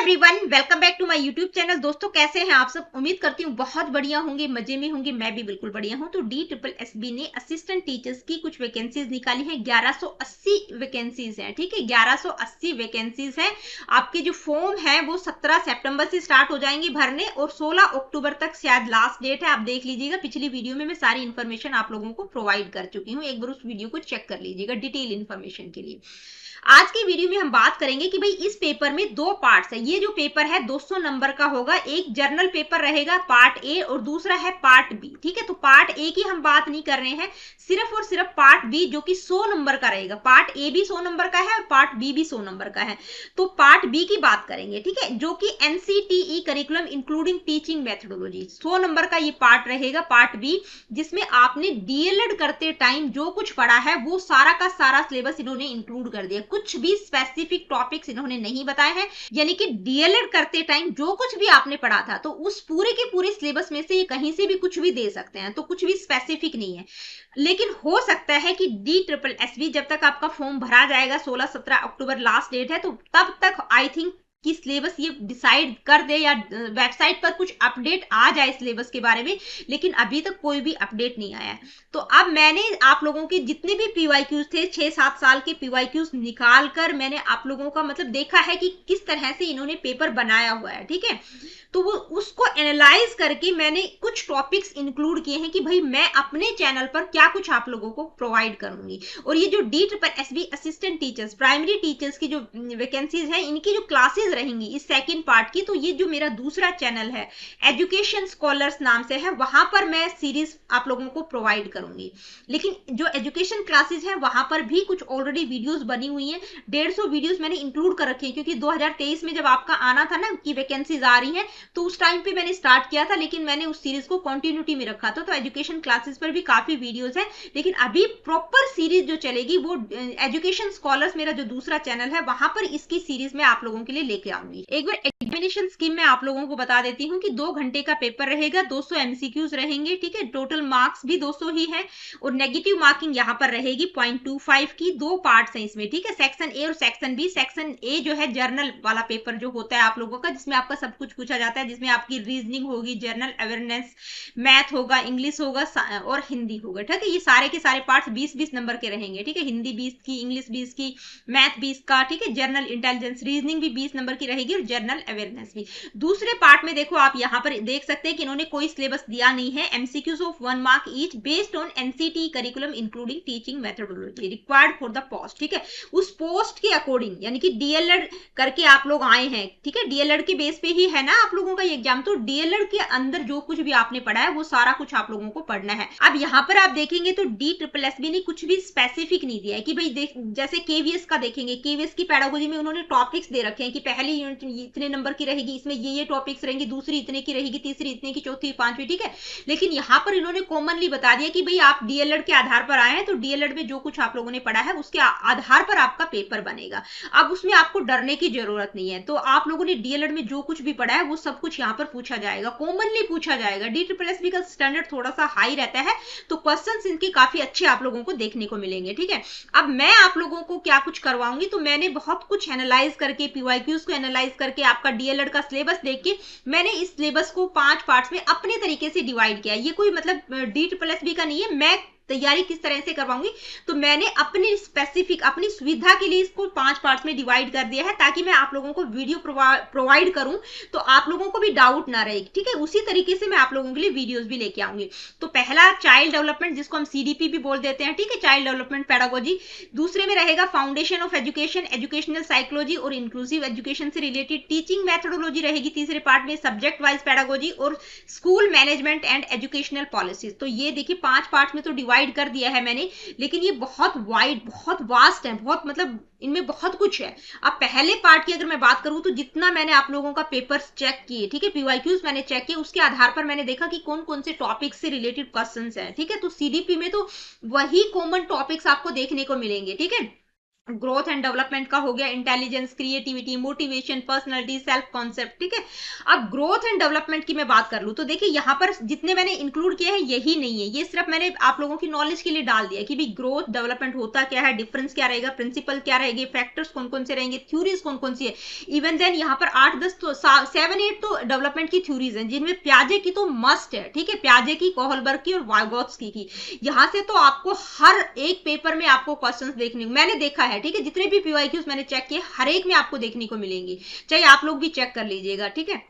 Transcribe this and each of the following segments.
Everyone, welcome back to my YouTube channel. दोस्तों, कैसे हैं आप सब? उम्मीद करती हूँ बहुत बढ़िया होंगे, मजे में होंगे। मैं भी बिल्कुल बढ़िया हूँ। तो DSSB ने असिस्टेंट टीचर्स की कुछ वैकेंसीज निकाली हैं। 1180 वैकेंसीज हैं, ठीक है। 1180 वैकेंसीज हैं। आपके जो फॉर्म है वो 17 सितंबर से स्टार्ट हो जाएंगे भरने और 16 अक्टूबर तक शायद लास्ट डेट है। आप देख लीजिएगा, पिछली वीडियो में मैं सारी इन्फॉर्मेशन आप लोगों को प्रोवाइड कर चुकी हूँ। एक बार उस वीडियो को चेक कर लीजिएगा डिटेल इन्फॉर्मेशन के लिए। आज की वीडियो में हम बात करेंगे कि भाई इस पेपर में दो पार्ट्स है। ये जो पेपर है 200 नंबर का होगा। एक जर्नल पेपर रहेगा पार्ट ए और दूसरा है पार्ट बी, ठीक है। तो पार्ट ए की हम बात नहीं कर रहे हैं, सिर्फ और सिर्फ पार्ट बी जो कि 100 नंबर का रहेगा। पार्ट ए भी 100 नंबर का है और पार्ट बी भी 100 नंबर का है। तो पार्ट बी की बात करेंगे, ठीक है, जो कि NCTE curriculum including teaching methodology, 100 number का ये पार्ट रहेगा, पार्ट बी, जिसमें आपने DLED करते टाइम जो कुछ पढ़ा है वो सारा का सारा सिलेबस इन्होंने इंक्लूड कर दिया। कुछ भी स्पेसिफिक टॉपिक्स इन्होंने नहीं बताए हैं, यानी कि DLED करते टाइम जो कुछ भी आपने पढ़ा था तो उस पूरे के पूरे सिलेबस में से ये कहीं से भी कुछ भी दे सकते हैं। तो कुछ भी स्पेसिफिक नहीं है। लेकिन हो सकता है कि DSSB जब तक आपका फॉर्म भरा जाएगा, 16-17 अक्टूबर लास्ट डेट है, तो तब तक आई थिंक कि सिलेबस ये डिसाइड कर दे या वेबसाइट पर कुछ अपडेट आ जाए सिलेबस के बारे में। लेकिन अभी तक कोई भी अपडेट नहीं आया है। तो अब मैंने आप लोगों के जितने भी PYQs थे, 6-7 साल के PYQs निकाल कर मैंने आप लोगों का मतलब देखा है कि किस तरह से इन्होंने पेपर बनाया हुआ है, ठीक है। तो वो उसको एनालाइज करके मैंने कुछ टॉपिक्स इंक्लूड किए हैं कि भाई मैं अपने चैनल पर क्या कुछ आप लोगों को प्रोवाइड करूंगी। और ये जो DSSB assistant teachers, primary teachers की जो वैकेंसीज है, इनकी जो क्लासेस रहेंगी इस सेकंड पार्ट की, तो ये जो मेरा दूसरा चैनल है एजुकेशन स्कॉलर्स नाम से है, वहां पर मैं सीरीज आप लोगों को प्रोवाइड करूंगी। लेकिन जो एजुकेशन क्लासेस है वहां पर भी कुछ ऑलरेडी वीडियोस बनी हुई हैं। 150 वीडियोस मैंने इंक्लूड कर रखे हैं, क्योंकि 2023 में जब आपका आना था ना कि वैकेंसीज आ रही हैं, तो उस टाइम पे मैंने स्टार्ट किया था, लेकिन मैंने उस सीरीज को कंटिन्यूटी में रखा था। तो एजुकेशन क्लासेस पर भी काफी वीडियोस हैं। लेकिन अभी प्रॉपर सीरीज जो चलेगी वो एजुकेशन स्कॉलर्स, मेरा जो दूसरा चैनल है, वहां पर इसकी सीरीज में आप लोगों के लिए लेके आऊंगी। एक बार एग्जामिनेशन स्कीम में आप लोगों को बता देती हूँ कि 2 घंटे का पेपर रहेगा, 200 MCQs रहेंगे, ठीक है। टोटल मार्क्स भी 200 ही है और नेगेटिव मार्किंग यहाँ पर रहेगी 0.25 की। 2 पार्ट्स हैं इसमें, ठीक है, सेक्शन ए और सेक्शन बी। सेक्शन ए जो है जर्नल वाला पेपर जो होता है आप लोगों का, जिसमें आपका सब कुछ पूछा जाता है, जिसमें आपकी रीजनिंग होगी, जनरल अवेयरनेस, मैथ होगा, इंग्लिश होगा और हिंदी होगा, ठीक है। ये सारे के सारे पार्ट्स 20-20 नंबर के रहेंगे, ठीक है। हिंदी 20 की, इंग्लिश 20 की, मैथ 20 का, ठीक है। जनरल इंटेलिजेंस, रीजनिंग भी 20 नंबर की रहेगी और जनरल अवेयरनेस भी। दूसरे पार्ट में देखो, आप यहाँ पर देख सकते हैं कि इन्होंने कोई सिलेबस दिया नहीं है। MCQs of 1 mark each based on NCTE curriculum including teaching methodology required for the post, ठीक है। उस पोस्ट के अकॉर्डिंग, यानी कि DLED करके आप लोग आए हैं, ठीक है। DLED के बेस पे ही है ना आप लोगों का ये एग्जाम। तो DLED के अंदर जो कुछ भी आपने पढ़ा है वो सारा कुछ आप लोगों को पढ़ना है। अब यहाँ पर आप देखेंगे तो DSSB ने कुछ भी स्पेसिफिक नहीं दिया है कि भाई जैसे KVS का देखेंगे, KVS की पेडागोजी में उन्होंने टॉपिक्स दे रखे हैं कि पहली यूनिट इतने नंबर की रहेगी, इसमें ये टॉपिक्स रहेंगे, दूसरी इतने की रहेगी, तीसरी इतने की, चौथी, पांचवी, ठीक है। लेकिन यहाँ पर इन्होंने कॉमनली बता दिया कि भाई आप DLED के आधार पर आए हैं, तो DLED में जो कुछ आप लोगों ने पढ़ा है उसके आधार पर आपका पेपर बनेगा। अब उसमें आपको डरने की जरूरत नहीं है। तो आप लोगों ने DLED में जो कुछ भी पढ़ा है वो सब कुछ यहाँ पर पूछा जाएगा, कॉमनली पूछा जाएगा। DSSB का स्टैंडर्ड थोड़ा सा हाई रहता है, तो क्वेश्चंस इनके काफी अच्छे आप लोगों को देखने को मिलेंगे, ठीक है। अब मैं आप लोगों को क्या कुछ करवाऊंगी, तो मैंने बहुत कुछ एनालाइज करके, PYQs को एनालाइज करके, आपका DLED का सिलेबस देख के मैंने इस सिलेबस को 5 पार्ट्स में अपने तरीके से डिवाइड किया। ये कोई मतलब DSSB का नहीं है। मैं तैयारी किस तरह से करवाऊंगी, तो मैंने अपनी स्पेसिफिक, अपनी सुविधा के लिए इसको 5 पार्ट्स में डिवाइड कर दिया है, ताकि मैं आप लोगों को वीडियो प्रोवाइड करूं तो आप लोगों को भी डाउट ना रहे, ठीक है। उसी तरीके से मैं आप लोगों के लिए वीडियोस भी लेके आऊंगी। तो पहला चाइल्ड डेवलपमेंट, जिसको हम CDP भी बोल देते हैं, ठीक है, चाइल्ड डेवलपमेंट पेडागोजी। दूसरे में रहेगा foundation of education, educational psychology और इंक्लूसिव एजुकेशन से रिलेटेड टीचिंग मेथोडोलॉजी रहेगी तीसरे पार्ट में, सब्जेक्ट वाइज पेडागोजी और school management and educational policies. तो ये देखिए 5 पार्ट में तो डिवाइड कर दिया है मैंने, लेकिन ये बहुत वाइड, बहुत वास्ट है, बहुत मतलब इनमें बहुत कुछ है। अब पहले पार्ट की अगर मैं बात करूं तो जितना मैंने आप लोगों का पेपर्स चेक किए, ठीक है, PYQs मैंने चेक किए, उसके आधार पर मैंने देखा कि कौन कौन से टॉपिक्स से रिलेटेड क्वेश्चंस हैं, ठीक है। तो CDP में तो वही कॉमन टॉपिक्स आपको देखने को मिलेंगे, ठीक है। ग्रोथ एंड डेवलपमेंट का हो गया, intelligence, creativity, motivation, personality, self concept, ठीक है। अब ग्रोथ एंड डेवलपमेंट की मैं बात कर लूं तो देखिए यहाँ पर जितने मैंने इंक्लूड किए हैं यही नहीं है, ये सिर्फ मैंने आप लोगों की नॉलेज के लिए डाल दिया कि भी ग्रोथ डेवलपमेंट होता क्या है, डिफरेंस क्या रहेगा, प्रिंसिपल क्या रहेंगे, फैक्टर्स कौन कौन से रहेंगे, थ्योरीज कौन कौन सी है। इवन देन यहाँ पर 8-10 तो 7-8 तो डेवलपमेंट की थ्योरीज हैं, जिनमें प्याजे की तो मस्ट है, ठीक है, प्याजे की, कोहलबर्ग की और वाइगोत्स्की की। यहाँ से तो आपको हर एक पेपर में आपको क्वेश्चंस देखने को मैंने देखा है, ठीक है, जितने भी पीवाईक्यूज मैंने चेक किए हर एक में आपको देखने को मिलेंगी, चाहे आप लोग भी चेक कर लीजिएगा, ठीक है।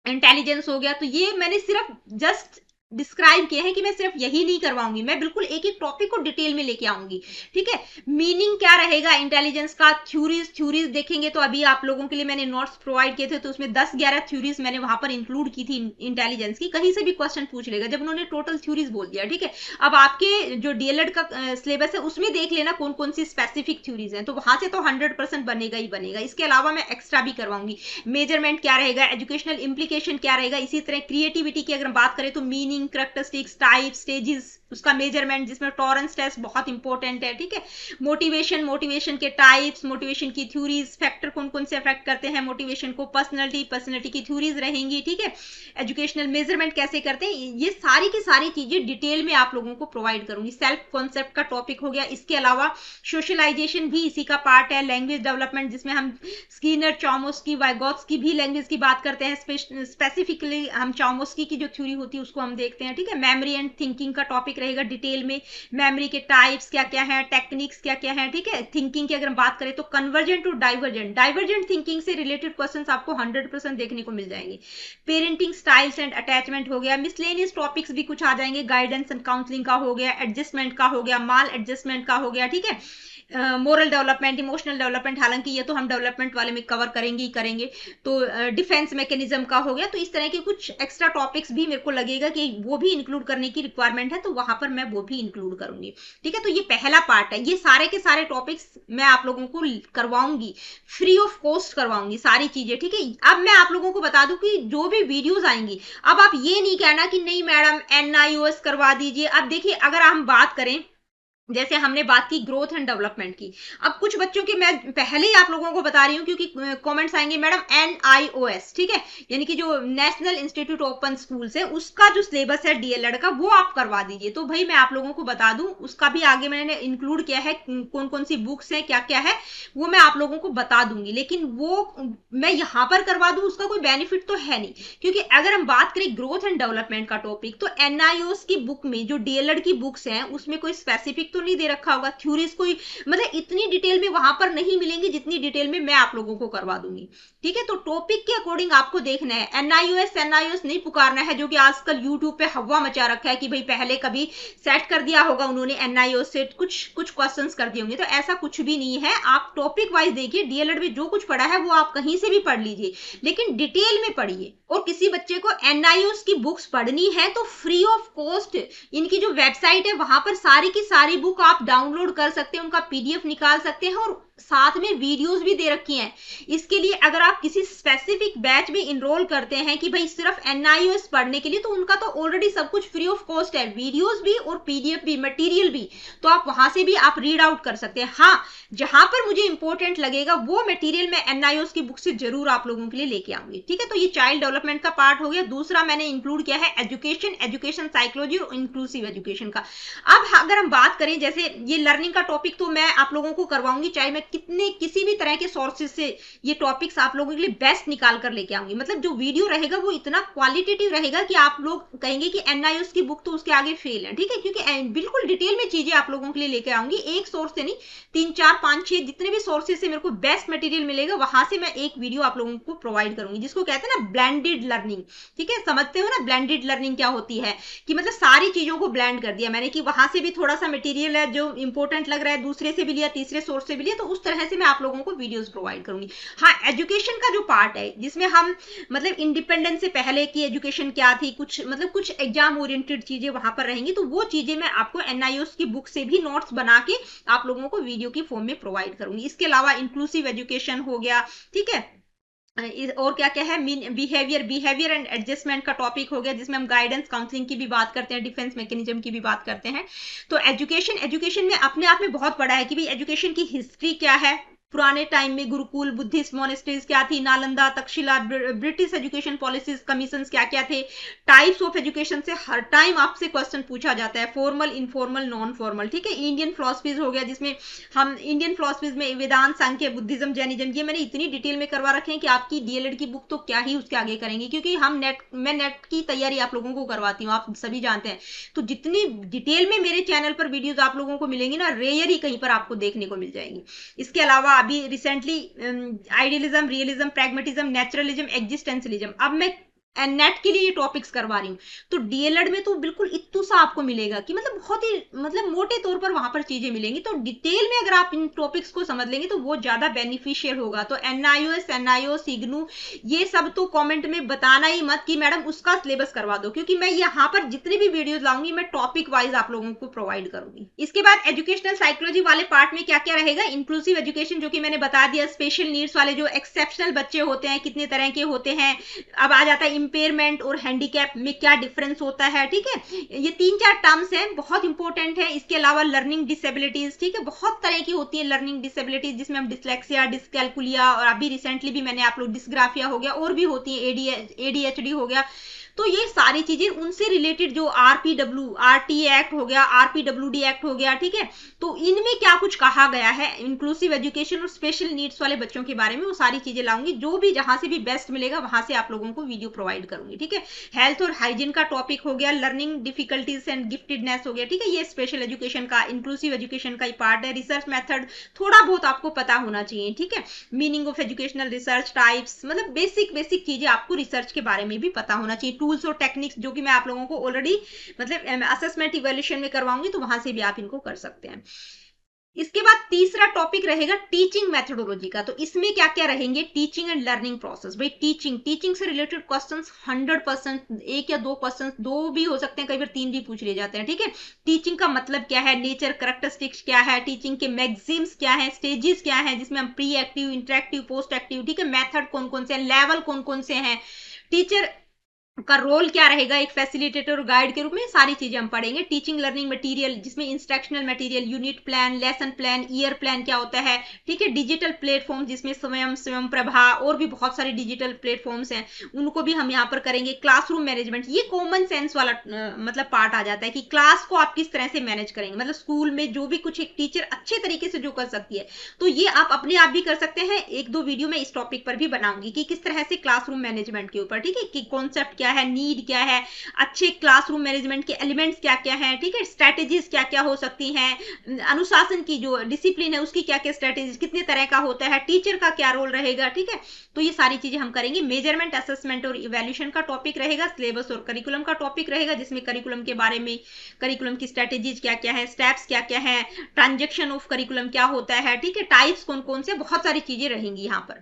इंटेलिजेंस हो गया, तो ये मैंने सिर्फ जस्ट डिस्क्राइब किया है कि मैं सिर्फ यही नहीं करवाऊंगी, मैं बिल्कुल एक एक टॉपिक को डिटेल में लेके आऊंगी, ठीक है। मीनिंग क्या रहेगा इंटेलिजेंस का, थ्योरीज देखेंगे तो अभी आप लोगों के लिए मैंने नोट्स प्रोवाइड किए थे, तो उसमें 10-11 थ्योरीज मैंने वहां पर इंक्लूड की थी इंटेलिजेंस की, कहीं से भी क्वेश्चन पूछ लेगा जब उन्होंने टोटल थ्योरीज बोल दिया, ठीक है। अब आपके जो डीएलएड का सिलेबस है उसमें देख लेना कौन कौन सी स्पेसिफिक थ्योरीज हैं, तो वहां से तो 100% बनेगा ही बनेगा। इसके अलावा मैं एक्स्ट्रा भी करवाऊंगी, मेजरमेंट क्या रहेगा, एजुकेशनल इंप्लीकेशन क्या रहेगा, इसी तरह क्रिएटिविटी की अगर बात करें तो मीनिंग, करैक्टरिस्टिक्स, टाइप, स्टेजेस, उसका मेजरमेंट जिसमें टॉरेंस टेस्ट बहुत इंपॉर्टेंट है, ठीक है। मोटिवेशन के टाइप्स, मोटिवेशन की थ्योरीज, फैक्टर कौन कौन से अफेक्ट करते हैं मोटिवेशन को, पर्सनैलिटी की थ्योरीज रहेंगी, ठीक है। एजुकेशनल मेजरमेंट कैसे करते हैं, ये सारी की सारी चीजें डिटेल में आप लोगों को प्रोवाइड करूंगी। सेल्फ कॉन्सेप्ट का टॉपिक हो गया, इसके अलावा सोशलाइजेशन भी इसी का पार्ट है, लैंग्वेज डेवलपमेंट जिसमें हम स्किनर, चॉमस्की, वाइगोत्स्की भी लैंग्वेज की बात करते हैं, स्पेसिफिकली हम चॉमस्की की जो थ्योरी होती है उसको हम देखते हैं, ठीक है। मेमोरी एंड थिंकिंग का टॉपिक रहेगा डिटेल में, मेमोरी के टाइप्स क्या क्या है, टेक्निक्स क्या क्या है, ठीक है। थिंकिंग की अगर हम बात करें तो कन्वर्जेंट और डाइवर्जेंट थिंकिंग से रिलेटेड क्वेश्चंस आपको 100% देखने को मिल जाएंगे। पेरेंटिंग स्टाइल्स एंड अटैचमेंट हो गया, मिसलेनियस टॉपिक्स भी कुछ आ जाएंगे, गाइडेंस एंड काउंसलिंग का हो गया, एडजस्टमेंट का हो गया, माल एडजस्टमेंट का हो गया, ठीक है। मोरल डेवलपमेंट, इमोशनल डेवलपमेंट, हालांकि ये तो हम डेवलपमेंट वाले में कवर करेंगे ही करेंगे। तो डिफेंस मैकेनिज्म का हो गया, तो इस तरह के कुछ एक्स्ट्रा टॉपिक्स भी मेरे को लगेगा कि वो भी इंक्लूड करने की रिक्वायरमेंट है, तो वहां पर मैं वो भी इंक्लूड करूंगी, ठीक है। तो ये पहला पार्ट है, ये सारे के सारे टॉपिक्स मैं आप लोगों को करवाऊंगी, फ्री ऑफ कॉस्ट करवाऊंगी सारी चीजें, ठीक है। अब मैं आप लोगों को बता दूं कि जो भी वीडियोस आएंगी, अब आप ये नहीं कहना कि नहीं मैडम एनआईओएस करवा दीजिए। अब देखिए अगर हम बात करें, जैसे हमने बात की ग्रोथ एंड डेवलपमेंट की, अब कुछ बच्चों के मैं पहले ही आप लोगों को बता रही हूँ क्योंकि कमेंट्स आएंगे मैडम एनआईओएस, ठीक है, यानी कि जो नेशनल इंस्टीट्यूट ओपन स्कूल्स है उसका जो सिलेबस है डीएलएड का वो आप करवा दीजिए। तो भाई मैं आप लोगों को बता दूं उसका भी आगे मैंने इंक्लूड किया है, कौन कौन सी बुक्स है क्या क्या है वो मैं आप लोगों को बता दूंगी, लेकिन वो मैं यहाँ पर करवा दूं उसका कोई बेनिफिट तो है नहीं, क्योंकि अगर हम बात करें ग्रोथ एंड डेवलपमेंट का टॉपिक तो एनआईओएस की बुक में जो डीएलएड की बुक्स हैं उसमें कोई स्पेसिफिक तो नहीं दे रखा होगा, थ्योरीज कोई मतलब इतनी डिटेल में वहां पर नहीं मिलेंगी जितनी डिटेल में मैं आप लोगों को करवा दूंगी, ठीक है। तो टॉपिक के अकॉर्डिंग आपको देखना है, एनआईओएस नहीं पुकारना है जो कि आजकल यूट्यूब पे हवा मचा रखा है कि भाई पहले कभी सेट कर दिया होगा उन्होंने एनआईओएस से कुछ कुछ क्वेश्चंस कर दिए होंगे, तो ऐसा कुछ भी नहीं है। आप टॉपिक वाइज देखिए, डीएलएड में जो कुछ पढ़ा है वो आप कहीं से भी पढ़ लीजिए, लेकिन डिटेल में पढ़िए। और किसी बच्चे को एनआईओएस की बुक्स पढ़नी है तो फ्री ऑफ कॉस्ट इनकी जो वेबसाइट है वहां पर सारी की सारी बुक आप डाउनलोड कर सकते हैं, उनका पीडीएफ निकाल सकते हैं और साथ में वीडियोस भी दे रखी हैं। इसके लिए अगर आप किसी स्पेसिफिक बैच में इनरोल करते हैं कि भाई सिर्फ एनआईओएस पढ़ने के लिए, तो उनका तो ऑलरेडी सब कुछ फ्री ऑफ कॉस्ट है, वीडियोस भी और पीडीएफ भी, मटेरियल भी, तो आप वहां से भी आप रीड आउट कर सकते हैं। हाँ, जहां पर मुझे इंपॉर्टेंट लगेगा वो मटेरियल मैं एनआईओएस की बुक से जरूर आप लोगों के लिए लेके आऊंगी, ठीक है। तो ये चाइल्ड डेवलपमेंट का पार्ट हो गया। दूसरा मैंने इंक्लूड किया है एजुकेशन साइकोलॉजी और इंक्लूसिव एजुकेशन का। अब अगर हम बात करें जैसे ये लर्निंग का टॉपिक तो मैं आप लोगों को करवाऊंगी, चाहे मैं किसी भी तरह के सोर्सेज से ये टॉपिक्स आप लोगों के लिए बेस्ट निकाल कर लेके आऊंगी। मतलब जो वीडियो रहेगा वो इतना क्वालिटेटिव रहेगा कि आप लोग कहेंगे कि एनआईओएस की बुक तो उसके आगे फेल है, ठीक है, क्योंकि बिल्कुल डिटेल में चीजें आप लोगों के लिए लेके आऊंगी, एक सोर्स से नहीं, 3-4-5-6 जितने भी सोर्सेज से मेरे को बेस्ट मटेरियल मिलेगा वहां से मैं एक वीडियो आप लोगों को प्रोवाइड करूंगी, जिसको कहते हैं ना ब्लेंडेड लर्निंग, ठीक है। समझते हो ना ब्लेंडेड लर्निंग क्या होती है, कि मतलब सारी चीजों को ब्लेंड कर दिया मैंने, कि वहां से भी थोड़ा सा मटेरियल है जो इंपॉर्टेंट लग रहा है, दूसरे से भी लिया, तीसरे सोर्स से भी लिया, तो उस तरह से मैं आप लोगों को वीडियोस प्रोवाइड करूंगी। हाँ, एजुकेशन का जो पार्ट है जिसमें हम मतलब इंडिपेंडेंस से पहले की एजुकेशन क्या थी, कुछ मतलब कुछ एग्जाम ओरिएंटेड चीजें वहां पर रहेंगी, तो वो चीजें मैं आपको एनआईओएस की बुक से भी नोट्स बना के आप लोगों को वीडियो की फॉर्म में प्रोवाइड करूंगी। इसके अलावा इंक्लूसिव एजुकेशन हो गया, ठीक है, और क्या क्या है, बिहेवियर एंड एडजस्टमेंट का टॉपिक हो गया, जिसमें हम गाइडेंस काउंसलिंग की भी बात करते हैं, डिफेंस मैकेनिज्म की भी बात करते हैं। तो एजुकेशन में अपने आप में बहुत बड़ा है कि भाई एजुकेशन की हिस्ट्री क्या है, पुराने टाइम में गुरुकुल, बुद्धिस्ट मोनेस्ट्रीज क्या थी, Nalanda, Takshashila, British education policies, commission क्या क्या थे, टाइप्स ऑफ एजुकेशन से हर टाइम आपसे क्वेश्चन पूछा जाता है, फॉर्मल, इनफॉर्मल, नॉन फॉर्मल, ठीक है। इंडियन फिलोसफीज हो गया, जिसमें हम इंडियन फिलोसफीज में वेदांत, सांख्य, बुद्धिज्म, जैनिज्म, ये मैंने इतनी डिटेल में करवा रखे हैं कि आपकी डीएलएड की बुक तो क्या ही उसके आगे करेंगे, क्योंकि मैं नेट की तैयारी आप लोगों को करवाती हूँ, आप सभी जानते हैं। तो जितनी डिटेल में मेरे चैनल पर वीडियोज आप लोगों को मिलेंगी ना, रेयर ही कहीं पर आपको देखने को मिल जाएगी। इसके अलावा अभी recently idealism, realism, pragmatism, naturalism, existentialism, अब मैं नेट के लिए ये टॉपिक्स करवा रही हूँ। तो डीएलएड में तो बिल्कुल इतू सा आपको मिलेगा कि मतलब बहुत ही मतलब मोटे तौर पर वहां पर चीजें मिलेंगी। तो डिटेल में अगर आप इन टॉपिक्स को समझ लेंगे तो वो ज्यादा बेनिफिशियल होगा। तो एनआईओ, सिग्नू, ये सब तो कमेंट में बताना ही मत कि मैडम उसका सिलेबस करवा दो, क्योंकि मैं यहाँ पर जितनी भी वीडियोज लाऊंगी मैं टॉपिक वाइज आप लोगों को प्रोवाइड करूंगी। इसके बाद एजुकेशनल साइकोलॉजी वाले पार्ट में क्या क्या रहेगा, इंक्लूसिव एजुकेशन, जो कि मैंने बता दिया, स्पेशल नीड्स वाले जो एक्सेप्शनल बच्चे होते हैं कितने तरह के होते हैं, अब आ जाता है इंपेयरमेंट और हैंडीकैप में क्या डिफरेंस होता है, ठीक है। ये 3-4 टर्म्स हैं, बहुत इंपॉर्टेंट है। इसके अलावा लर्निंग डिसेबिलिटीज, ठीक है, बहुत तरह की होती है लर्निंग डिसेबिलिटीज, जिसमें हम डिसलेक्सिया, डिसकैलकुलिया, और अभी रिसेंटली भी मैंने आप लोग डिस्ग्राफिया हो गया, और भी होती है, एडीएचडी हो गया। तो ये सारी चीजें उनसे रिलेटेड, जो आरटी एक्ट हो गया, आरपीडब्ल्यूडी एक्ट हो गया, ठीक है। तो इनमें क्या कुछ कहा गया है इंक्लूसिव एजुकेशन और स्पेशल नीड्स वाले बच्चों के बारे में, वो सारी चीजें लाऊंगी। जो भी जहां से भी बेस्ट मिलेगा वहां से आप लोगों को वीडियो प्रोवाइड करूंगी, ठीक है। हेल्थ और हाइजीन का टॉपिक हो गया, लर्निंग डिफिकल्टीज एंड गिफ्टेडनेस हो गया, ठीक है। ये स्पेशल एजुकेशन का, इंक्लूसिव एजुकेशन का ही पार्ट है। रिसर्च मेथड थोड़ा बहुत आपको पता होना चाहिए, ठीक है। Meaning of educational research, types, मतलब बेसिक चीजें आपको रिसर्च के बारे में भी पता होना चाहिए। टूल्स और टेक्निक्स, जो कि मैं आप लोगों को ऑलरेडी मतलब असेसमेंट इवैल्यूएशन में करवाऊंगी, तो वहां से भी आप इनको कर सकते हैं। इसके बाद तीसरा टॉपिक रहेगा टीचिंग मेथोडोलॉजी का। तो इसमें क्या क्या रहेंगे, टीचिंग एंड लर्निंग प्रोसेस। भाई टीचिंग से रिलेटेड क्वेश्चंस 100%, एक या दो क्वेश्चन, दो भी हो सकते हैं, कई बार 3 भी पूछ लिए जाते हैं, ठीक है। टीचिंग का मतलब क्या है, नेचर, करैक्टरिस्टिक्स क्या है, टीचिंग के मैक्सिम्स क्या है, स्टेजेस क्या है, जिसमें हम pre active, interactive, post active, ठीक है, मेथड कौन कौन से हैं, लेवल कौन कौन से हैं, टीचर का रोल क्या रहेगा एक फैसिलिटेटर और गाइड के रूप में, सारी चीजें हम पढ़ेंगे। टीचिंग लर्निंग मटेरियल, जिसमें instructional material, unit plan, lesson plan, year plan क्या होता है, ठीक है। डिजिटल प्लेटफॉर्म, जिसमें स्वयं प्रभा और भी बहुत सारे डिजिटल प्लेटफॉर्म्स हैं, उनको भी हम यहाँ पर करेंगे। क्लासरूम मैनेजमेंट, ये कॉमन सेंस वाला मतलब पार्ट आ जाता है कि क्लास को आप किस तरह से मैनेज करेंगे, मतलब स्कूल में जो भी कुछ एक टीचर अच्छे तरीके से जो कर सकती है, तो ये आप अपने आप भी कर सकते हैं। 1-2 वीडियो में इस टॉपिक पर भी बनाऊंगी कि किस तरह से क्लासरूम मैनेजमेंट के ऊपर, ठीक है, कि कॉन्सेप्ट क्या है, नीड क्या है, अच्छे क्लासरूम मैनेजमेंट के एलिमेंट्स क्या क्या हैं, ठीक है, स्ट्रेटेजीज क्या क्या हो सकती हैं, अनुशासन की जो डिसिप्लिन है उसकी क्या क्या स्ट्रेटेजीज, कितने तरह का होता है, टीचर का क्या रोल रहेगा, ठीक है। तो ये सारी चीजें हम करेंगे। मेजरमेंट, असेसमेंट और इवैल्यूएशन का टॉपिक रहेगा। सिलेबस और करिकुलम का टॉपिक रहेगा, जिसमें करिकुलम के बारे में, करिकुलम की स्ट्रेटेजीज क्या क्या है, स्टेप्स क्या क्या है, ट्रांजेक्शन ऑफ करिकुलम क्या होता है, ठीक है, टाइप्स कौन कौन से, बहुत सारी चीजें रहेंगी यहाँ पर।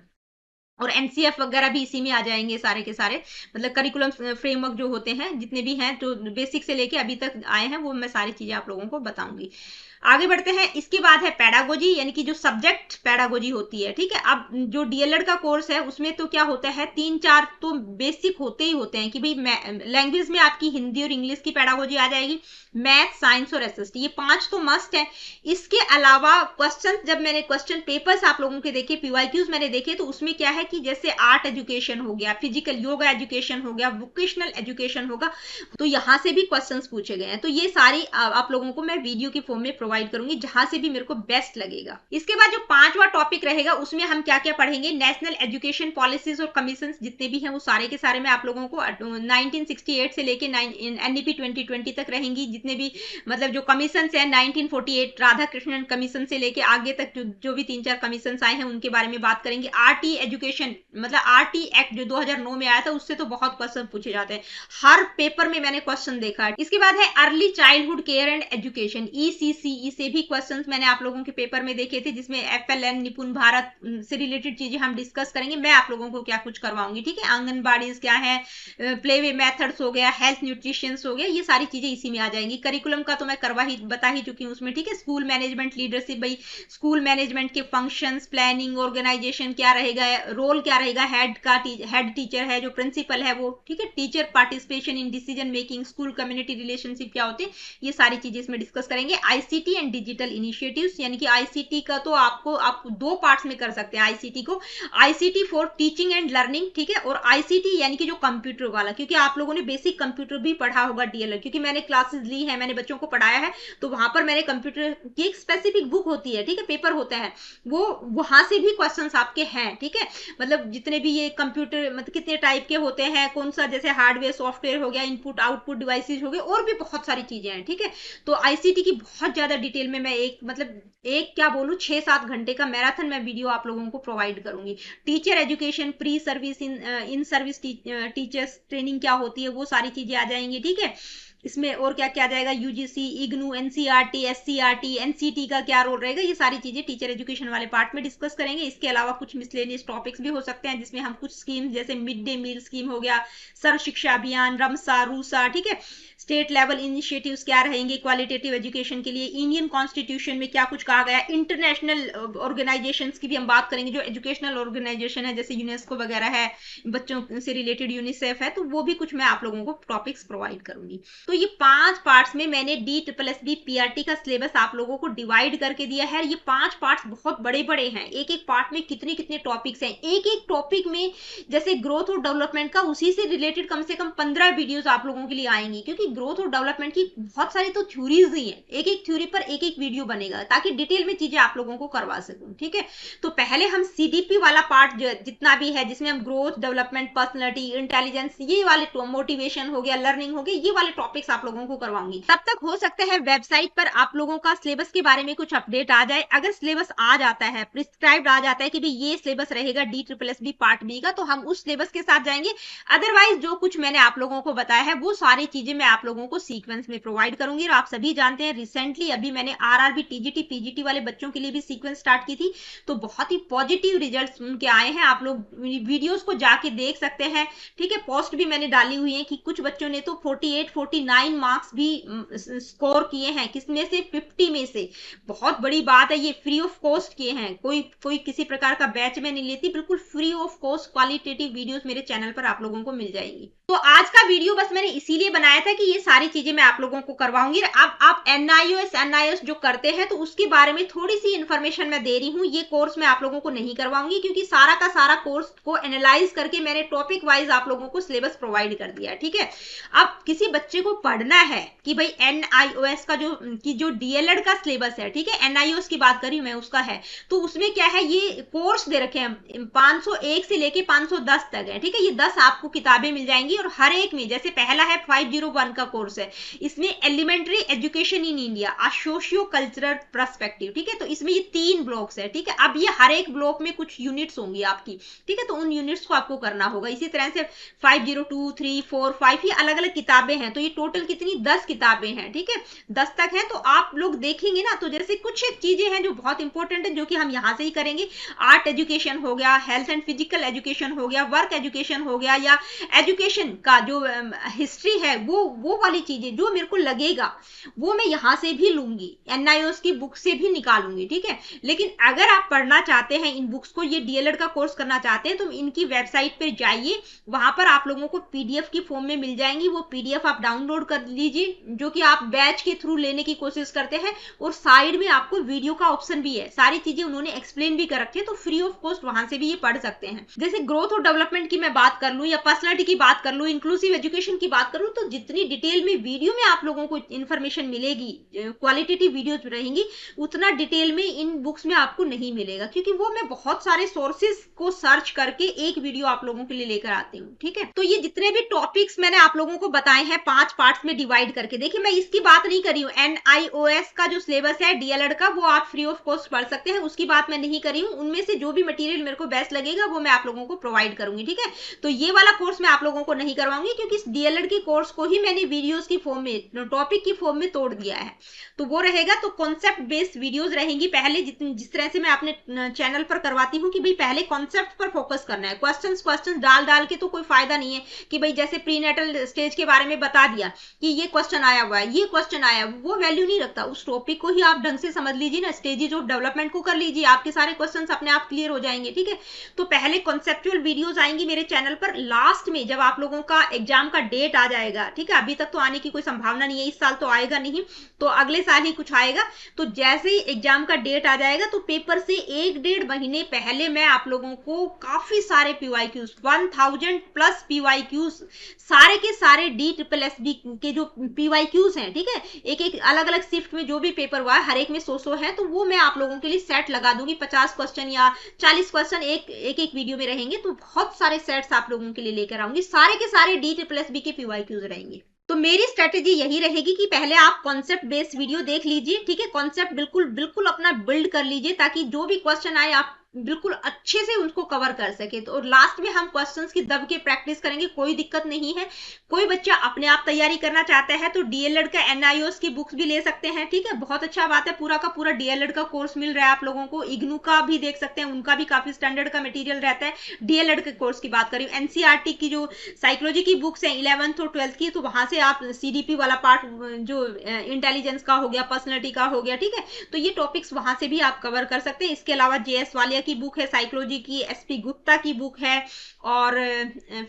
और एनसीएफ वगैरह भी इसी में आ जाएंगे सारे के सारे, मतलब करिकुलम फ्रेमवर्क जो होते हैं जितने भी हैं, जो बेसिक से लेके अभी तक आए हैं, वो मैं सारी चीजें आप लोगों को बताऊंगी। आगे बढ़ते हैं। इसके बाद है पैडागोजी, यानी कि जो सब्जेक्ट पैडागोजी होती है, ठीक है। अब जो डीएलएड का कोर्स है उसमें तो क्या होता है, 3-4 तो बेसिक होते ही होते हैं कि भाई लैंग्वेज में आपकी हिंदी और इंग्लिश की पैडागोजी आ जाएगी, मैथ, साइंस और एसएसटी, ये 5 तो मस्ट है। इसके अलावा क्वेश्चन, जब मैंने क्वेश्चन पेपर्स आप लोगों के देखे, पीवाईक्यूज मैंने देखे, तो उसमें क्या है कि जैसे आर्ट एजुकेशन हो गया, फिजिकल योगा एजुकेशन हो गया, वोकेशनल एजुकेशन होगा, तो यहां से भी क्वेश्चंस पूछे गए हैं। तो ये सारी आप लोगों को मैं वीडियो की फॉर्म में प्रोवाइड करूंगी, जहां से भी मेरे को बेस्ट लगेगा। इसके बाद जो 5वां टॉपिक रहेगा उसमें हम क्या क्या पढ़ेंगे, नेशनल एजुकेशन पॉलिसीज और कमीशन जितने भी हैं वो सारे के सारे मैं आप लोगों को 1968 से लेके एनईपी 2020 तक रहेंगी। जितने भी मतलब जो कमीशन है 1948 राधा कृष्णन कमीशन से लेके आगे तक जो भी 3-4 कमीशन आए हैं उनके बारे में बात करेंगे। आरटी एजुकेशन, मतलब आरटी एक्ट जो 2009 में आया था, उससे तो बहुत क्वेश्चन पूछे जाते हैं, हर पेपर में मैंने क्वेश्चन देखा है। इसके बाद है early childhood care and education, ECCE, JEE से भी क्वेश्चंस मैंने आप लोगों के पेपर में देखे थे, जिसमें एफएलएन, निपुण भारत से रिलेटेड चीजें हम डिस्कस करेंगे। मैं आप लोगों को क्या कुछ करवाऊंगी, ठीक है। आंगनबाड़ी क्या है, प्ले वे मेथड्स हो गया, हेल्थ न्यूट्रिशन हो गया, ये सारी चीजें इसी में आ जाएंगी। करिकुलम का तो मैं बता ही चुकी हूँ उसमें, ठीक है। स्कूल मैनेजमेंट लीडरशिप, भाई स्कूल मैनेजमेंट के फंक्शंस, प्लानिंग, ऑर्गेनाइजेशन क्या रहेगा, रोल क्या रहेगा, हेड टीचर है, जो प्रिंसिपल है वो, ठीक है। Teacher participation in decision making, school community relationship क्या होते हैं, ये सारी चीजें इसमें डिस्कस करेंगे। आईसीटी एंड डिजिटल इनिशिएटिव्स, यानी कि आईसीटी का तो आप दो पार्ट्स में कर सकते हैं आईसीटी को, ICT for teaching and learning, ठीक है, और आईसीटी यानी कि जो कंप्यूटर वाला, क्योंकि आप लोगों ने बेसिक कंप्यूटर भी पढ़ा होगा डीएलएड, क्योंकि मैंने क्लासेस ली है, मैंने बच्चों को पढ़ाया है, तो वहां पर मैंने कंप्यूटर की एक स्पेसिफिक बुक होती है, ठीक है, पेपर होता है, वो वहां से भी क्वेश्चंस आपके हैं, ठीक है। मतलब जितने भी ये कंप्यूटर मतलब कितने टाइप के होते हैं, कौन सा जैसे हार्डवेयर सॉफ्टवेयर हो गया, इनपुट आउटपुट डिवाइसेज हो गए, और भी बहुत सारी चीजें हैं, ठीक है। तो आईसीटी की बहुत ज्यादा डिटेल में मैं एक क्या बोलूं 6-7 घंटे का मैराथन मैं वीडियो आप लोगों को प्रोवाइड करूंगी। Teacher education, pre service, in service teachers training क्या होती है, वो सारी चीजें आ जाएंगी, ठीक है। इसमें और क्या क्या आ जाएगा, UGC, IGNOU, NCERT, SCERT, NCT का क्या रोल रहेगा, ये सारी चीजें टीचर एजुकेशन वाले पार्ट में डिस्कस करेंगे। इसके अलावा कुछ मिसलेनियस टॉपिक्स भी हो सकते हैं, जिसमें हम कुछ स्कीम जैसे मिड डे मील स्कीम हो गया, सर्व शिक्षा अभियान, रमसा, रूसा, ठीक है, स्टेट लेवल इनिशिएटिव्स क्या रहेंगे क्वालिटेटिव एजुकेशन के लिए, इंडियन कॉन्स्टिट्यूशन में क्या कुछ कहा गया, इंटरनेशनल ऑर्गेनाइजेशंस की भी हम बात करेंगे, जो एजुकेशनल ऑर्गेनाइजेशन है जैसे यूनेस्को वगैरह है, बच्चों से रिलेटेड यूनिसेफ है, तो वो भी कुछ मैं आप लोगों को टॉपिक्स प्रोवाइड करूंगी। तो ये 5 पार्ट्स में मैंने DSSB PRT का सिलेबस आप लोगों को डिवाइड करके दिया है। ये 5 पार्ट्स बहुत बड़े बड़े हैं, एक एक पार्ट में कितने कितने टॉपिक्स हैं, एक एक टॉपिक में जैसे ग्रोथ और डेवलपमेंट का उसी से रिलेटेड कम से कम 15 वीडियोस आप लोगों के लिए आएंगी, क्योंकि ग्रोथ और डेवलपमेंट की बहुत सारी तो थ्योरीज ही है, एक एक थ्योरी पर एक एक वीडियो बनेगा, ताकि डिटेल में चीजें आप लोगों को करवा सकूं, ठीक है। तो पहले हम CDP वाला पार्ट जितना भी है, जिसमें हम ग्रोथ, डेवलपमेंट, पर्सनैलिटी, इंटेलिजेंस, ये वाले मोटिवेशन हो गया, लर्निंग हो गया, ये वाले टॉपिक्स आप लोगों को करवाऊंगी। तब तक हो सकता है वेबसाइट पर आप लोगों का सिलेबस के बारे में कुछ अपडेट आ जाए। अगर सिलेबस आ जाता है, प्रिस्क्राइब्ड आ जाता है कि भाई ये सिलेबस रहेगा DSSB पार्ट बी का, तो हम उस सिलेबस के साथ जाएंगे। अदरवाइज जो कुछ मैंने आप लोगों को बताया है वो सारी चीजें मैं आप लोगों को सीक्वेंस में प्रोवाइड करूंगी। और आप सभी जानते हैं रिसेंटली अभी मैंने RRB, TGT, PGT वाले बच्चों के लिए भी सीक्वेंस स्टार्ट की थी, तो बहुत ही पॉजिटिव रिजल्ट्स उनके आए हैं। आप लोग वीडियोस को जाके देख सकते हैं, ठीक है। पोस्ट भी मैंने डाली हुई है कि कुछ बच्चों ने तो 48-49 मार्क्स भी स्कोर किए हैं, किसमें से 50 में से। बहुत बड़ी बात है, ये फ्री ऑफ कॉस्ट किए हैं, कोई किसी प्रकार का बैच में नहीं लेती, बिल्कुल free of cost qualitative videos मेरे चैनल पर आप लोगों को मिल जाएगी। तो आज का वीडियो बस मैंने इसीलिए बनाया था कि ये सारी चीजें मैं आप लोगों को करवाऊंगी। अब आप NIOS जो करते हैं तो उसके बारे में थोड़ी सी इंफॉर्मेशन मैं दे रही हूँ। ये कोर्स मैं आप लोगों को नहीं करवाऊंगी, क्योंकि सारा का सारा कोर्स को एनालाइज करके मैंने टॉपिक वाइज आप लोगों को सिलेबस प्रोवाइड कर दिया है, ठीक है। अब किसी बच्चे को पढ़ना है कि भाई NIOS का जो DLED का सिलेबस है, ठीक है, NIOS की बात कर रही हूं मैं, उसका है, तो उसमें क्या है, ये कोर्स दे रखे हैं 501 से लेके 510 तक है, ठीक है। ये 10 आपको किताबें मिल जाएंगी, और हर एक में जैसे पहला है 501 का कोर्स है, इसमें elementary education in India, a socio cultural perspective, ठीक है। तो इसमें ये 3 ब्लॉक्स है, ठीक है। अब ये हर एक ब्लॉक में कुछ यूनिट्स होंगी आपकी, ठीक है, तो उन यूनिट्स को आपको करना होगा। इसी तरह से 502, 3, 4, 5 ये अलग अलग किताबें हैं, तो ये टोटल कितनी 10 किताबें हैं, ठीक है, 10 तक है। तो आप लोग देखेंगे ना, तो जैसे कुछ चीजें हैं जो बहुत इंपॉर्टेंट है, जो कि हम यहाँ से ही करेंगे। आर्ट एजुकेशन हो गया, हेल्थ एंड फिजिकल एजुकेशन हो गया, वर्क एजुकेशन हो गया, या एजुकेशन का जो हिस्ट्री है, वो वाली चीजें जो मेरे को लगेगा वो मैं यहाँ से भी लूंगी, NIOS की बुक से भी निकालूंगी, ठीक है। लेकिन अगर आप पढ़ना चाहते हैं इन बुक्स को, ये DLED का कोर्स करना चाहते हैं, तो इनकी वेबसाइट पर जाइए, वहां पर आप लोगों को PDF की फॉर्म में मिल जाएंगी। वो PDF आप डाउनलोड कर लीजिए, जो कि आप बैच के थ्रू लेने की कोशिश करते हैं, और साइड में आपको वीडियो का ऑप्शन भी है, सारी चीजें उन्होंने एक्सप्लेन भी कर रखी है, तो फ्री ऑफ कॉस्ट वहां से भी ये पढ़ सकते हैं। जैसे ग्रोथ और डेवलपमेंट की मैं बात कर लूं, या पर्सनैलिटी की बात कर लूं, इंक्लूसिव एजुकेशन की बात करूं, तो जितनी डिटेल में वीडियो में आप लोगों को इन्फॉर्मेशन मिलेगी, क्वालिटेटिव वीडियोस रहेंगी, उतना डिटेल में इन बुक्स में आपको नहीं मिलेगा, क्योंकि वो मैं बहुत सारे सोर्सेस को सर्च करके एक वीडियो आप लोगों के लिए लेकर आती हूँ, ठीक है। तो ये जितने भी टॉपिक्स मैंने आप लोगों को बताए हैं 5 पार्ट्स में डिवाइड करके। देखिए मैं इसकी बात नहीं कर रही हूँ, NIOS का जो सिलेबस है DLED का वो आप फ्री ऑफ कॉस्ट पढ़ सकते हैं, उसकी बात मैं नहीं कर रही हूँ। उनमें से जो भी मटेरियल मेरे को बेस्ट लगेगा वो मैं आप लोगों को प्रोवाइड करूंगी, ठीक है। तो ये वाला कोर्स मैं आप लोगों को नहीं करवाऊंगी, क्योंकि इस DLED की कोर्स को ही मैंने वीडियोस की फॉर्म में, टॉपिक की फॉर्म में तोड़ दिया है, तो वो रहेगा। तो कॉन्सेप्ट बेस्ड वीडियोस रहेंगी पहले, जिस तरह से मैं अपने चैनल पर करवाती हूँ कि भाई पहले कॉन्सेप्ट पर फोकस करना है। क्वेश्चन डाल के तो कोई फायदा नहीं है कि भाई जैसे प्रीनेटल स्टेज के बारे में बता दिया कि ये क्वेश्चन आया हुआ है, ये क्वेश्चन आया, वो वैल्यू नहीं रखता। उस टॉपिक को ही आप ढंग से समझ लीजिए ना, स्टेजेस ऑफ डेवलपमेंट को कर लीजिए, आपके सारे क्वेश्चन अपने आप क्लियर हो जाएंगे, ठीक है। तो पहले कॉन्सेप्चुअल वीडियोस आएंगी मेरे चैनल पर, लास्ट में जब आप लोगों का एग्जाम का डेट आ जाएगा, ठीक है, अभी तक तो आने की कोई संभावना नहीं है, इस साल तो आएगा नहीं, तो अगले साल ही कुछ आएगा। तो जैसे ही एग्जाम का डेट आ जाएगा तो पेपर से 1-1.5 महीने पहले मैं आप लोगों को काफी सारे PYQs, 1000+ PYQs, सारे के सारे DSSB के जो PYQs हैं, ठीक है, एक एक अलग अलग शिफ्ट में जो भी पेपर हुआ है हर एक में 100 है, तो वो मैं आप लोगों के लिए सेट लगा दूंगी। 50 क्वेश्चन या 40 क्वेश्चन एक वीडियो में रहेंगे, तो बहुत सारे सेट्स आप लोगों के लिए लेकर आऊंगी, सारे के सारे DSSB के PYQs रहेंगे। तो मेरी स्ट्रेटेजी यही रहेगी कि पहले आप कॉन्सेप्ट बेस्ड वीडियो देख लीजिए, ठीक है, कॉन्सेप्ट बिल्कुल अपना बिल्ड कर लीजिए, ताकि जो भी क्वेश्चन आए आप बिल्कुल अच्छे से उनको कवर कर सके। तो लास्ट में हम क्वेश्चंस की दब के प्रैक्टिस करेंगे, कोई दिक्कत नहीं है। कोई बच्चा अपने आप तैयारी करना चाहता है तो DLED का NIOS की बुक्स भी ले सकते हैं, ठीक है, बहुत अच्छा बात है, पूरा का पूरा DLED का कोर्स मिल रहा है आप लोगों को। IGNOU का भी देख सकते हैं, उनका भी काफी स्टैंडर्ड का मटेरियल रहता है। DLED के कोर्स की बात करी, NCERT की जो साइकोलॉजी की बुक्स है 11th और 12th की, तो वहां से आप CDP वाला पार्ट जो इंटेलिजेंस का हो गया, पर्सनैलिटी का हो गया, ठीक है, तो ये टॉपिक्स वहां से भी आप कवर कर सकते हैं। इसके अलावा JS वालिया की बुक है साइकोलॉजी की, SP गुप्ता की बुक है, और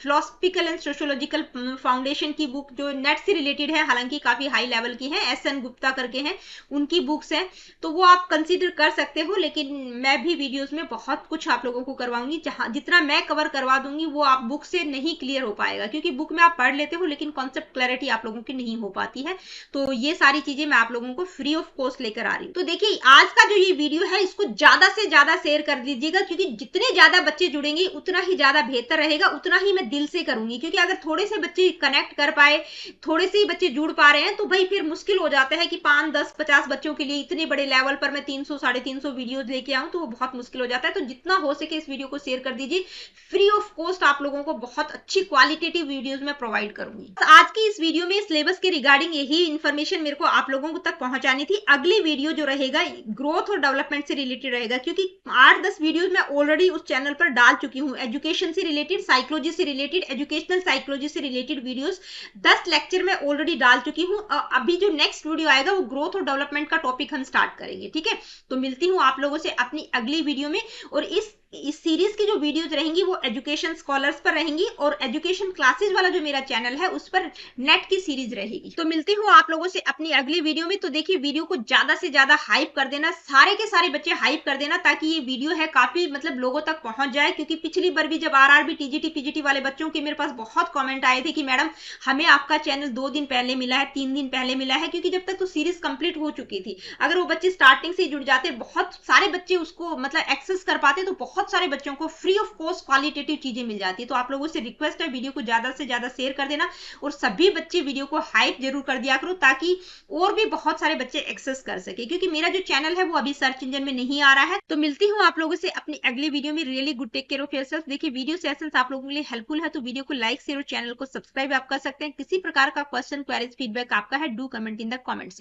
फिलोसफिकल एंड सोशियोलॉजिकल फाउंडेशन की बुक जो नेट से रिलेटेड है, हालांकि काफी हाई लेवल की है, SN गुप्ता करके हैं, उनकी बुक्स हैं, तो वो आप कंसीडर कर सकते हो। लेकिन मैं भी वीडियोस में बहुत कुछ आप लोगों को करवाऊंगी, जहां जितना मैं कवर करवा दूंगी वो आप बुक से नहीं क्लियर हो पाएगा, क्योंकि बुक में आप पढ़ लेते हो लेकिन कॉन्सेप्ट क्लैरिटी आप लोगों की नहीं हो पाती है। तो ये सारी चीजें मैं आप लोगों को फ्री ऑफ कॉस्ट लेकर आ रही हूँ। तो देखिए आज का जो ये वीडियो है इसको ज्यादा से ज्यादा शेयर कर दीजिएगा, क्योंकि जितने ज्यादा बच्चे जुड़ेंगे उतना ही ज्यादा बेहतर रहेगा, उतना ही मैं दिल से करूंगी। क्योंकि अगर थोड़े से बच्चे कनेक्ट कर पाए, थोड़े से ही बच्चे जुड़ पा रहे हैं, तो भाई फिर मुश्किल हो जाता है कि 5, 10, 50 बच्चों के लिए इतने बड़े लेवल पर मैं 300, 350 वीडियोस लेके आऊं, तो वो बहुत मुश्किल हो जाता है। तो जितना हो सके इस वीडियो को शेयर कर दीजिए, फ्री ऑफ कॉस्ट आप लोगों को बहुत अच्छी क्वालिटेटिव वीडियोस में प्रोवाइड करूंगी। आज की इस वीडियो में सिलेबस के रिगार्डिंग यही इन्फॉर्मेशन मेरे को आप लोगों तक पहुंचानी थी। अगली वीडियो जो रहेगा ग्रोथ और डेवलपमेंट से रिलेटेड रहेगा, क्योंकि 8-10 वीडियोस मैं ऑलरेडी उस चैनल पर डाल चुकी हूँ। एजुकेशन से रिलेटेड, साइकोलॉजी से रिलेटेड, एजुकेशनल साइकोलॉजी से रिलेटेड वीडियोस 10 लेक्चर में ऑलरेडी डाल चुकी हूँ। अभी जो नेक्स्ट वीडियो आएगा वो ग्रोथ और डेवलपमेंट का टॉपिक हम स्टार्ट करेंगे, ठीक है। तो मिलती हूँ आप लोगों से अपनी अगली वीडियो में। और इस सीरीज की जो वीडियोस रहेंगी वो एजुकेशन स्कॉलर्स पर रहेंगी, और एजुकेशन क्लासेस वाला जो मेरा चैनल है उस पर नेट की सीरीज रहेगी। तो मिलती हूँ आप लोगों से अपनी अगली वीडियो में। तो देखिए वीडियो को ज्यादा से ज्यादा हाइप कर देना, सारे के सारे बच्चे हाइप कर देना, ताकि ये वीडियो है काफी मतलब लोगों तक पहुंच जाए। क्योंकि पिछली बार भी जब RRB TGT PGT वाले बच्चों के मेरे पास बहुत कमेंट आए थे कि मैडम हमें आपका चैनल 2 दिन पहले मिला है, 3 दिन पहले मिला है, क्योंकि जब तक तो सीरीज कंप्लीट हो चुकी थी। अगर वो बच्चे स्टार्टिंग से जुड़ जाते, बहुत सारे बच्चे उसको मतलब एक्सेस कर पाते, तो बहुत सारे बच्चों को फ्री ऑफ कॉस्ट क्वालिटेटिव चीजें मिल जाती है। तो आप लोगों से रिक्वेस्ट है वीडियो को ज्यादा से ज्यादा शेयर कर देना, और सभी बच्चे वीडियो को हाइप जरूर कर दिया करो, ताकि और भी बहुत सारे बच्चे एक्सेस कर सके। क्योंकि मेरा जो चैनल है वो अभी सर्च इंजन में नहीं आ रहा है। तो मिलती हूँ आप लोगों से अपनी अगली वीडियो में। Really good, take care of yourself. देखिए वीडियो सेशंस आप लोगों के लिए हेल्पफुल है तो वीडियो को लाइक शेयर और चैनल को सब्सक्राइब आप कर सकते हैं। किसी प्रकार का क्वेश्चन, क्वेरीज, फीडबैक आपका है, do comment in the comment section.